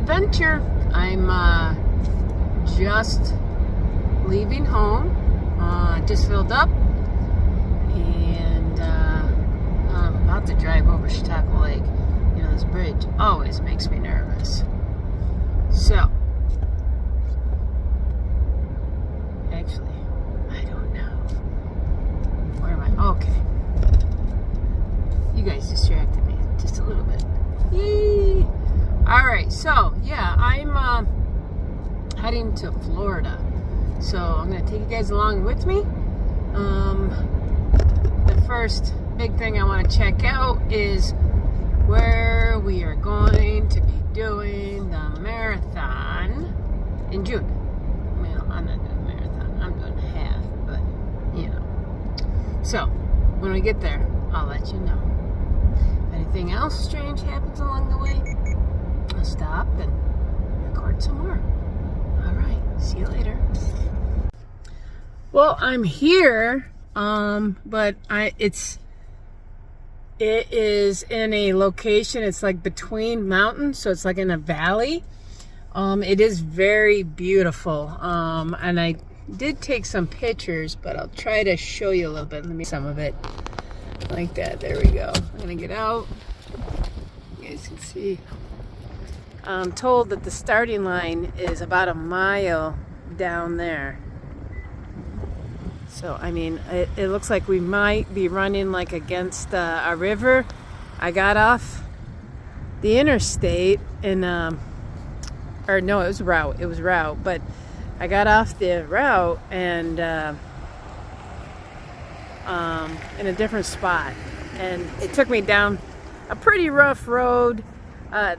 adventure. I'm just leaving home. Just filled up, and I'm about to drive over Chautauqua Lake. You know, this bridge always makes me nervous. So, actually, I don't know. Where am I? Okay. You guys distracted me just a little bit. Yay! Alright, so, yeah, I'm heading to Florida. So, I'm going to take you guys along with me. The first big thing I want to check out is where we are going to be doing the marathon in June. Well, I'm not doing a marathon. I'm doing half, but, you know. So, when we get there, I'll let you know. If anything else strange happens along the way, I'll stop and record some more. Alright, see you later. Well, I'm here, but it is in a location, it's like between mountains, so it's like in a valley. It is very beautiful, and I did take some pictures, but I'll try to show you a little bit. Let me some of it like that. There we go. I'm gonna get out. You guys can see. I'm told that the starting line is about a mile down there. So, I mean, it looks like we might be running like against a river. I got off the interstate and, or no, it was route. It was route, but I got off the route and in a different spot. And it took me down a pretty rough road.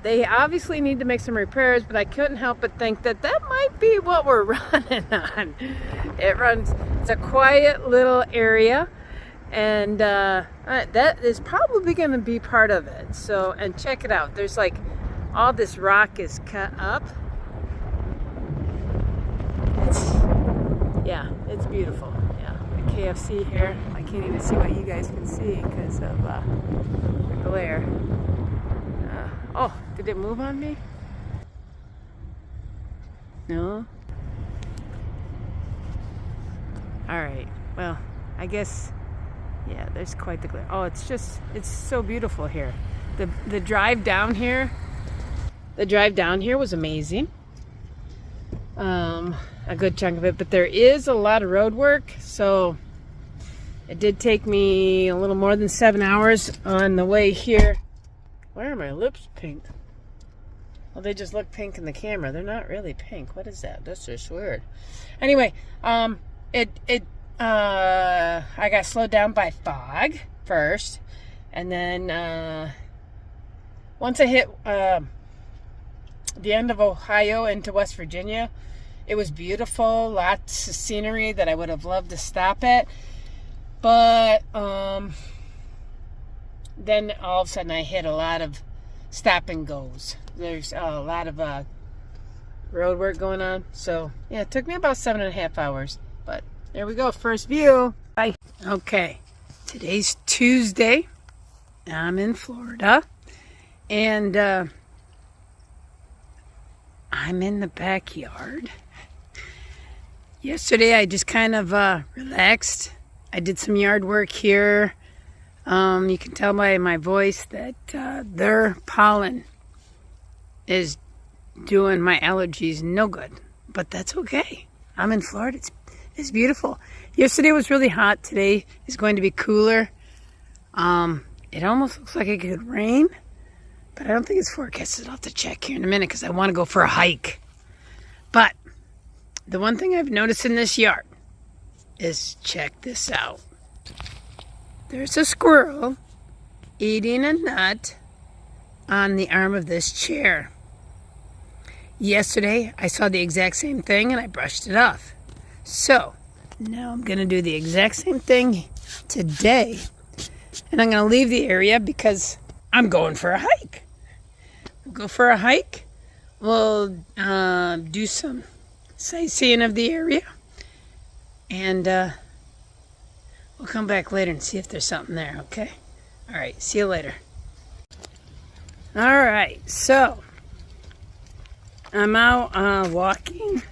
They obviously need to make some repairs, but I couldn't help but think that that might be what we're running on. It's a quiet little area, and that is probably going to be part of it. So, and check it out. There's like, all this rock is cut up. It's beautiful. Yeah, the KFC here. I can't even see what you guys can see because of the glare. Oh, did it move on me? No? Alright, well, I guess, yeah, there's quite the glare. Oh, it's so beautiful here. The drive down here was amazing. A good chunk of it, but there is a lot of road work, so it did take me a little more than 7 hours on the way here. Why are my lips pink? Well, they just look pink in the camera. They're not really pink. What is that? That's just weird. Anyway, I got slowed down by fog first, and then once I hit the end of Ohio into West Virginia, it was beautiful. Lots of scenery that I would have loved to stop at, but then all of a sudden I hit a lot of stop and goes. There's a lot of road work going on. So, yeah, it took me about 7.5 hours. But there we go. First view. Bye. Okay. Today's Tuesday. I'm in Florida. And I'm in the backyard. Yesterday I just kind of relaxed. I did some yard work here. You can tell by my voice that their pollen is doing my allergies no good, but that's okay. I'm in Florida. It's beautiful. Yesterday was really hot. Today is going to be cooler. It almost looks like it could rain, but I don't think it's forecasted. I'll have to check here in a minute because I want to go for a hike. But the one thing I've noticed in this yard is, check this out. There's a squirrel eating a nut on the arm of this chair. Yesterday, I saw the exact same thing and I brushed it off. So, now I'm going to do the exact same thing today. And I'm going to leave the area because I'm going for a hike. We'll go for a hike. We'll do some sightseeing of the area. And we'll come back later and see if there's something there, okay? All right, see you later. All right, so I'm out walking,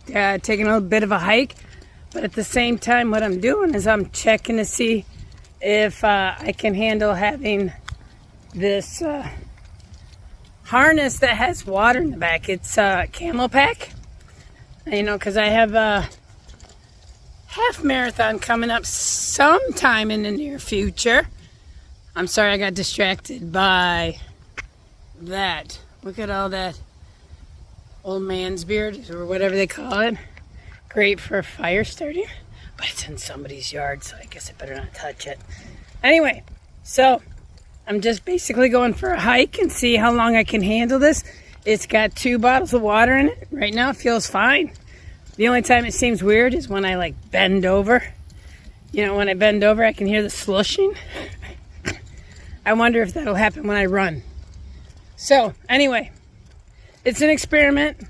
taking a little bit of a hike, but at the same time what I'm doing is I'm checking to see if I can handle having this harness that has water in the back. It's CamelBak, you know, because I have a half marathon coming up sometime in the near future. I'm sorry I got distracted by that. Look at all that old man's beard or whatever they call it. Great for fire starting, but it's in somebody's yard, so I guess I better not touch it. Anyway, so I'm just basically going for a hike and see how long I can handle this. It's got 2 bottles of water in it. Right now it feels fine. The only time it seems weird is when I like bend over. You know, when I bend over, I can hear the slushing. I wonder if that'll happen when I run. So, anyway, it's an experiment.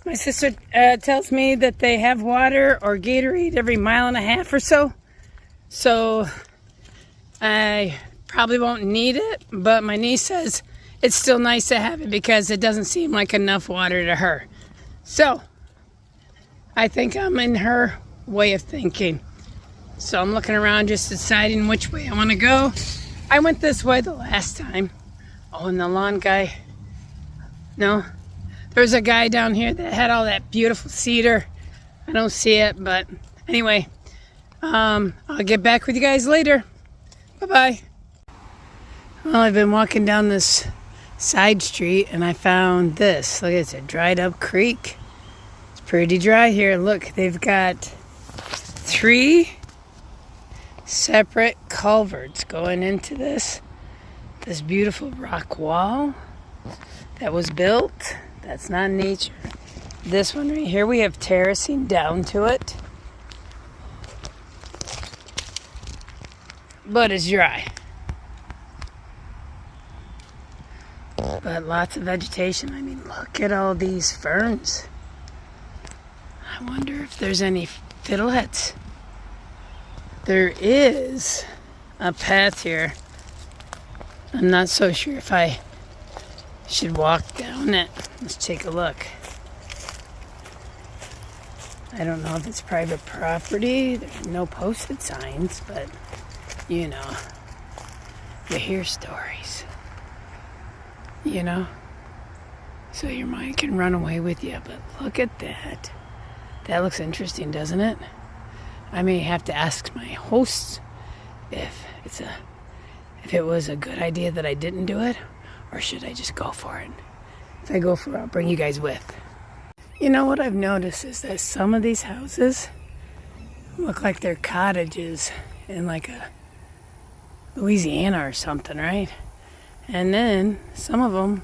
My sister tells me that they have water or Gatorade every 1.5 miles or so. So, I probably won't need it, but my niece says it's still nice to have it because it doesn't seem like enough water to her. So, I think I'm in her way of thinking. So I'm looking around just deciding which way I want to go. I went this way the last time. Oh, and the lawn guy. No, there was a guy down here that had all that beautiful cedar. I don't see it, but anyway, I'll get back with you guys later. Bye-bye. Well, I've been walking down this side street and I found this. Look, it's a dried up creek. It's pretty dry here. Look, they've got 3 separate culverts going into this beautiful rock wall that was built. That's not nature. This one right here, we have terracing down to it, but it's dry. But lots of vegetation. I mean, look at all these ferns. I wonder if there's any fiddleheads. There is a path here. I'm not so sure if I should walk down it. Let's take a look. I don't know if it's private property. There's no posted signs, but you know, you hear stories. You know? So your mind can run away with you, but look at that. That looks interesting, doesn't it? I may have to ask my hosts if it was a good idea that I didn't do it, or should I just go for it? If I go for it, I'll bring you guys with. You know what I've noticed is that some of these houses look like they're cottages in like a Louisiana or something, right? And then some of them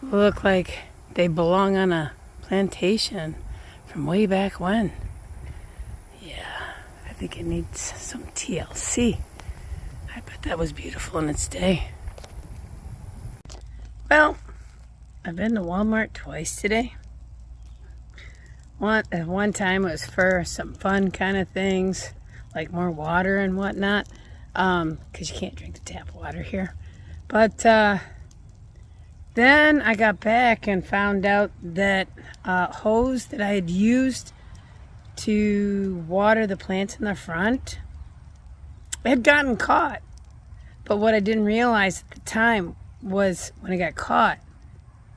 look like they belong on a plantation from way back when. Yeah, I think it needs some TLC. I bet that was beautiful in its day. Well, I've been to Walmart twice today. One time it was for some fun kind of things, like more water and whatnot, because you can't drink the tap water here. But then I got back and found out that hose that I had used to water the plants in the front had gotten caught. But what I didn't realize at the time was when it got caught,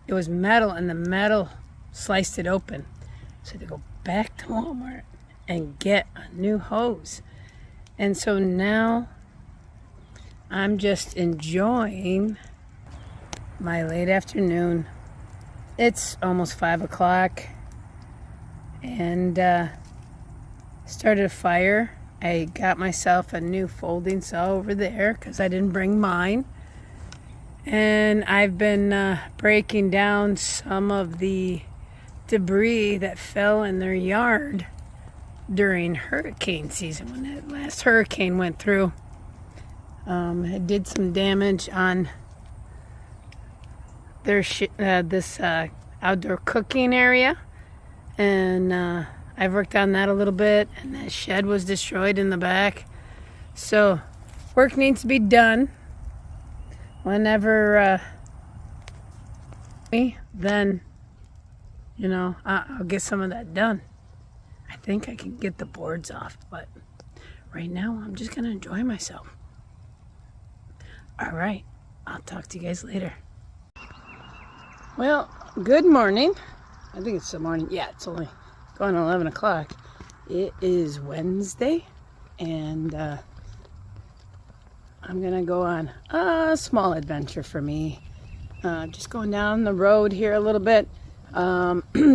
it was metal and the metal sliced it open. So I had to go back to Walmart and get a new hose. And so now I'm just enjoying my late afternoon. It's almost 5 o'clock and started a fire. I got myself a new folding saw over there because I didn't bring mine. And I've been breaking down some of the debris that fell in their yard during hurricane season when that last hurricane went through. It did some damage on their this outdoor cooking area, and I've worked on that a little bit, and that shed was destroyed in the back. So work needs to be done. Whenever then, you know, I'll get some of that done. I think I can get the boards off, but right now I'm just gonna enjoy myself. All right, I'll talk to you guys later. Well, good morning. I think it's the morning. Yeah, it's only going on 11 o'clock. It is Wednesday, and I'm gonna go on a small adventure for me. Just going down the road here a little bit.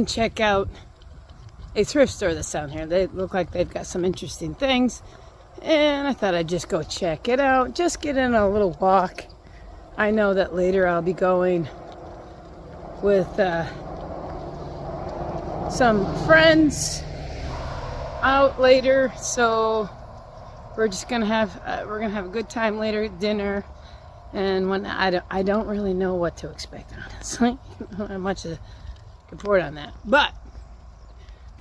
Check out a thrift store that's down here. They look like they've got some interesting things, and I thought I'd just go check it out. Just get in a little walk. I know that later I'll be going with some friends out later, so we're just gonna have a good time later at dinner. And when I don't really know what to expect, honestly. I don't have much to report on that. But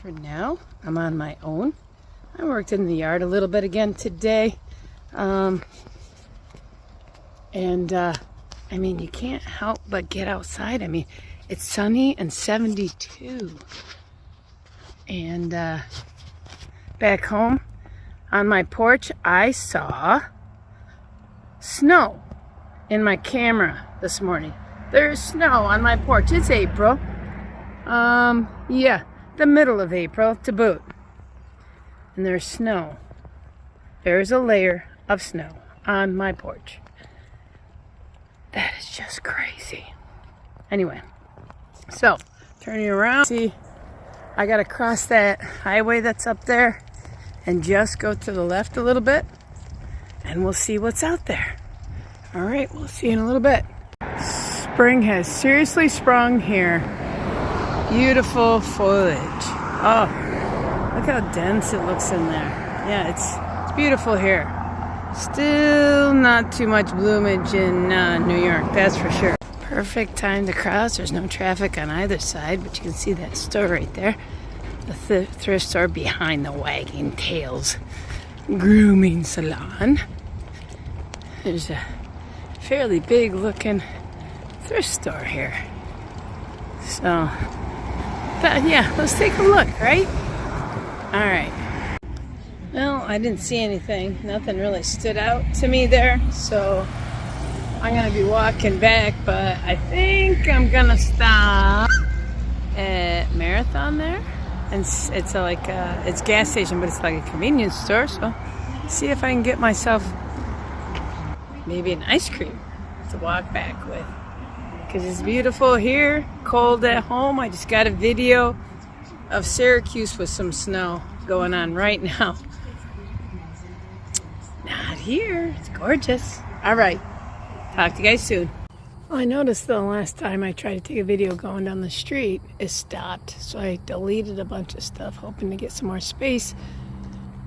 for now, I'm on my own. I worked in the yard a little bit again today. I mean, you can't help but get outside. I mean, it's sunny and 72. And back home on my porch, I saw snow in my camera this morning. There's snow on my porch. It's April. Yeah, the middle of April to boot. And there's snow. There's a layer of snow on my porch. That is just crazy. Anyway, so turning around, see, I gotta cross that highway that's up there and just go to the left a little bit, and we'll see what's out there. All right, we'll see you in a little bit. Spring has seriously sprung here. Beautiful foliage. Oh, look how dense it looks in there. Yeah, it's beautiful here. Still not too much bloomage in New York, that's for sure. Perfect time to cross. There's no traffic on either side, but you can see that store right there. The thrift store behind the Wagging Tails grooming salon. There's a fairly big looking thrift store here. So, but yeah, let's take a look, right? All right. Well, I didn't see anything. Nothing really stood out to me there. So I'm gonna be walking back, but I think I'm gonna stop at Marathon there. And it's like it's a gas station, but it's like a convenience store. So see if I can get myself maybe an ice cream to walk back with, because it's beautiful here, cold at home. I just got a video of Syracuse with some snow going on right now. Not here. It's gorgeous. All right, talk to you guys soon. I noticed the last time I tried to take a video going down the street, it stopped, so I deleted a bunch of stuff hoping to get some more space.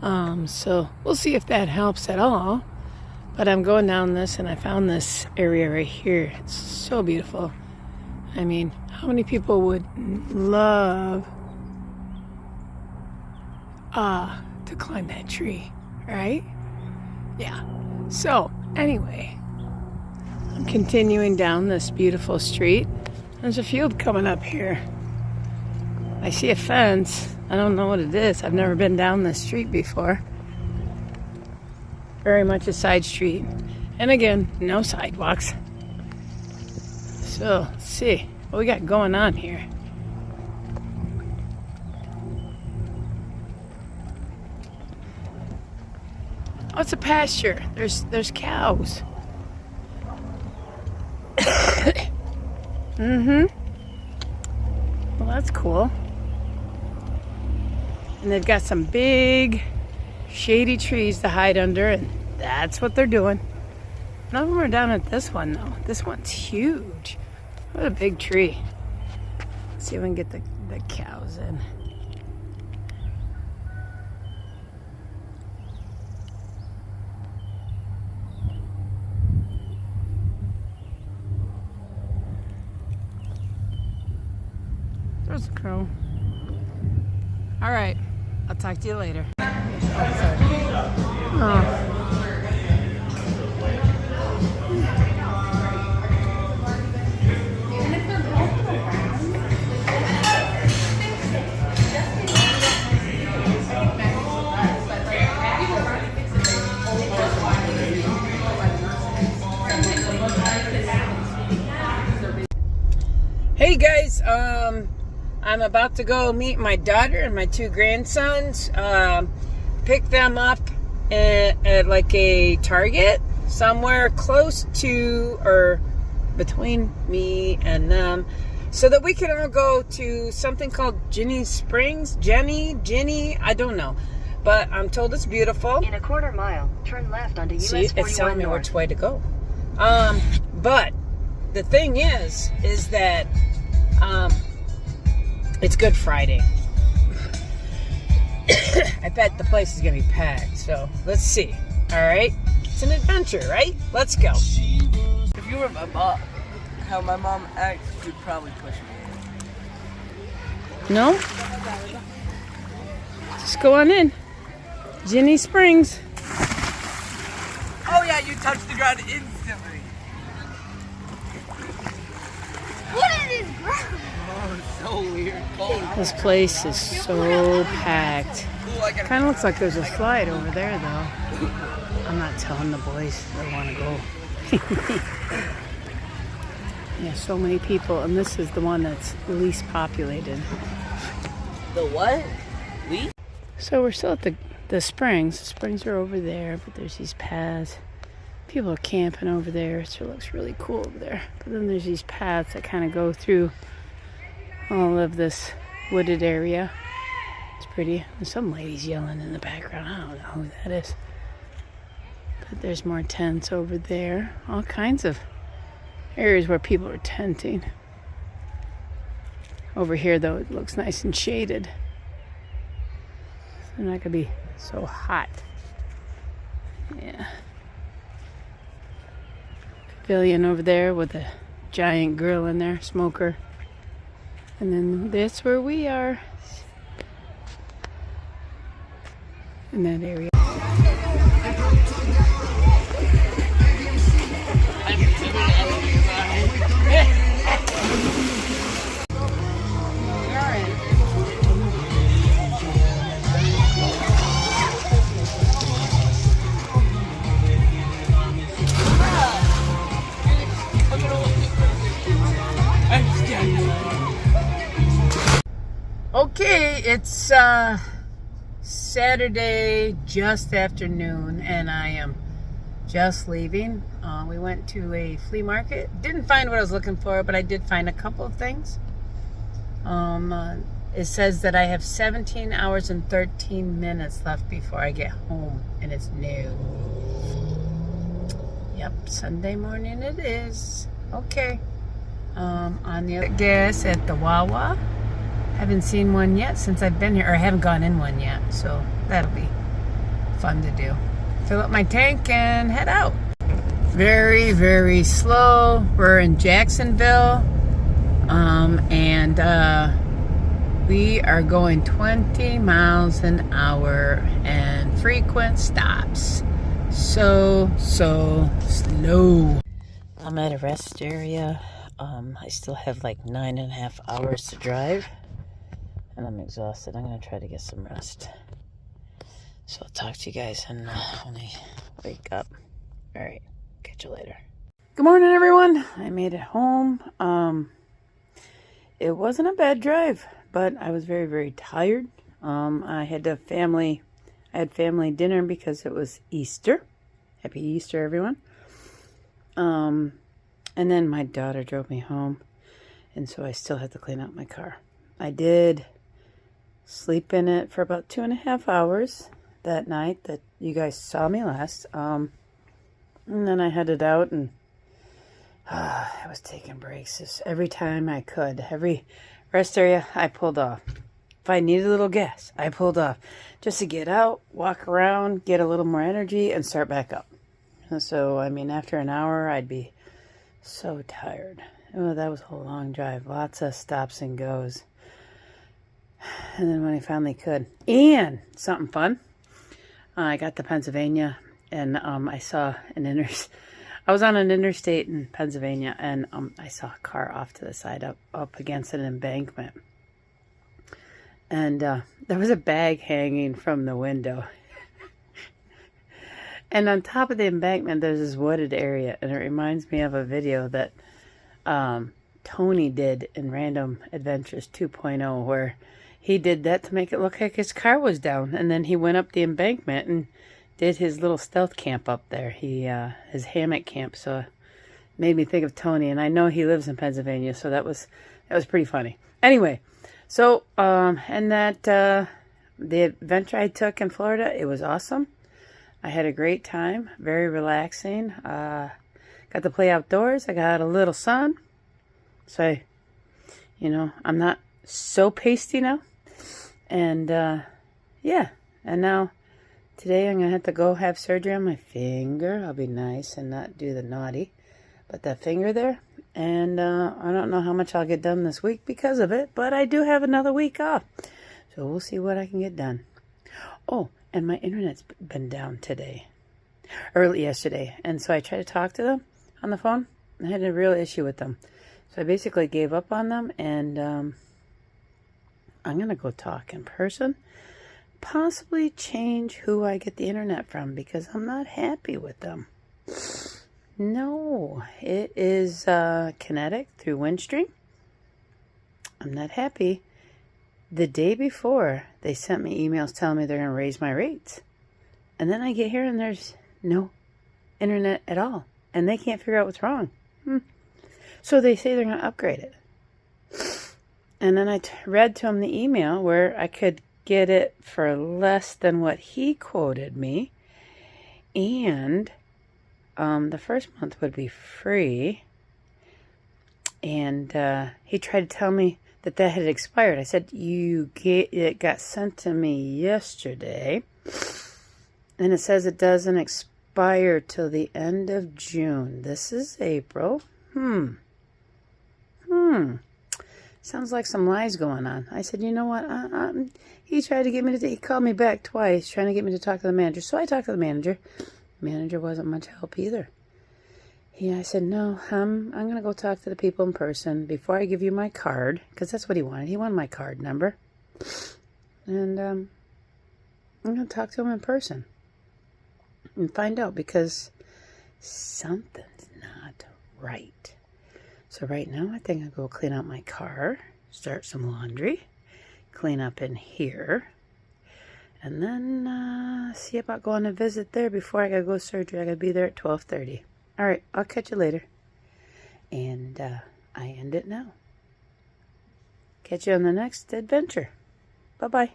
So we'll see if that helps at all. But I'm going down this, and I found this area right here. It's so beautiful. I mean, how many people would love to climb that tree, right? Yeah. So anyway, I'm continuing down this beautiful street. There's a field coming up here. I see a fence. I don't know what it is. I've never been down this street before. Very much a side street. And again, no sidewalks. So, let's see what we got going on here. Oh, it's a pasture. There's cows. Mm-hmm. Well, that's cool. And they've got some big shady trees to hide under, and that's what they're doing. None of them are down at this one, though. This one's huge. What a big tree. Let's see if we can get the cows in. There's a crow. All right, I'll talk to you later. Oh. I'm about to go meet my daughter and my 2 grandsons. Pick them up at like a Target somewhere close to or between me and them, so that we can all go to something called Ginny Springs. Ginny, I don't know. But I'm told it's beautiful. In a quarter mile, turn left onto US 41 it's telling me North. which way to go. But the thing is that it's Good Friday. I bet the place is going to be packed. So let's see. All right. It's an adventure, right? Let's go. If you were my mom, how my mom acts, you'd probably push me. No? Just go on in. Ginny Springs. Oh yeah, you touched the ground instantly. What is this ground? Oh, it's so weird. Cold. This place is so packed. Ooh, I gotta Kind of looks like there's a slide over there, though. I'm not telling the boys they want to go. Yeah, so many people, and this is the one that's least populated. The what? We? So we're still at the springs. The springs are over there, but there's these paths. People are camping over there, so it looks really cool over there. But then there's these paths that kind of go through all of this wooded area. It's pretty. There's some ladies yelling in the background. I don't know who that is. But there's more tents over there. All kinds of areas where people are tenting. Over here, though, it looks nice and shaded. They're not going to be so hot. Yeah. Pavilion over there with a giant grill in there, smoker. And then that's where we are. In that area. Okay, it's Saturday just afternoon, and I am just leaving. We went to a flea market. Didn't find what I was looking for, but I did find a couple of things. It says that I have 17 hours and 13 minutes left before I get home, and it's new. Yep, Sunday morning it is. Okay. On the other gas at the Wawa. Haven't seen one yet since I've been here, or I haven't gone in one yet, so that'll be fun to do. Fill up my tank and head out. Very, very slow. We're in Jacksonville, and we are going 20 miles an hour and frequent stops. So slow. I'm at a rest area. I still have like 9.5 hours to drive. And I'm exhausted. I'm going to try to get some rest. So I'll talk to you guys when I wake up. All right. Catch you later. Good morning, everyone. I made it home. It wasn't a bad drive, but I was very, very tired. I had family dinner because it was Easter. Happy Easter, everyone. And then my daughter drove me home. And so I still had to clean out my car. I did sleep in it for about 2.5 hours that night that you guys saw me last. And then I headed out, and I was taking breaks just every time I could. Every rest area I pulled off. If I needed a little gas, I pulled off just to get out, walk around, get a little more energy, and start back up. And so, I mean, after an hour, I'd be so tired. Oh, that was a long drive. Lots of stops and goes. And then when I finally could. And something fun. I got to Pennsylvania, and I saw I was on an interstate in Pennsylvania, and I saw a car off to the side up against an embankment. And there was a bag hanging from the window. And on top of the embankment, there's this wooded area, and it reminds me of a video that Tony did in Random Adventures 2.0, where he did that to make it look like his car was down, and then he went up the embankment and did his little stealth camp up there. His hammock camp. So it made me think of Tony, and I know he lives in Pennsylvania, so that was pretty funny. Anyway, so and that the adventure I took in Florida, it was awesome. I had a great time, very relaxing. Got to play outdoors. I got a little sun, so I'm not so pasty now. And yeah, and now today I'm gonna have to go have surgery on my finger. I'll be nice and not do the naughty, but that finger there. And I don't know how much I'll get done this week because of it, but I do have another week off, so we'll see what I can get done. Oh, and my internet's been down yesterday, and so I tried to talk to them on the phone. I had a real issue with them, so I basically gave up on them, and I'm gonna go talk in person, possibly change who I get the internet from, because I'm not happy with them. No, it is Kinetic through Windstream. I'm not happy. The day before, they sent me emails telling me they're going to raise my rates. And then I get here and there's no internet at all. And they can't figure out what's wrong. So they say they're going to upgrade it. And then I read to him the email where I could get it for less than what he quoted me. And the first month would be free. And he tried to tell me that had expired. I said, it got sent to me yesterday. And it says it doesn't expire till the end of June. This is April. Sounds like some lies going on. I said, you know what? He tried to get me to, he called me back twice trying to get me to talk to the manager. So I talked to the manager. Manager wasn't much help either. I said, no, I'm going to go talk to the people in person before I give you my card, because that's what he wanted. He wanted my card number. And I'm going to talk to him in person and find out, because something's not right. So right now, I think I'll go clean out my car, start some laundry, clean up in here, and then see about going to visit there before I got to go to surgery. I got to be there at 12:30. All right, I'll catch you later. And I end it now. Catch you on the next adventure. Bye-bye.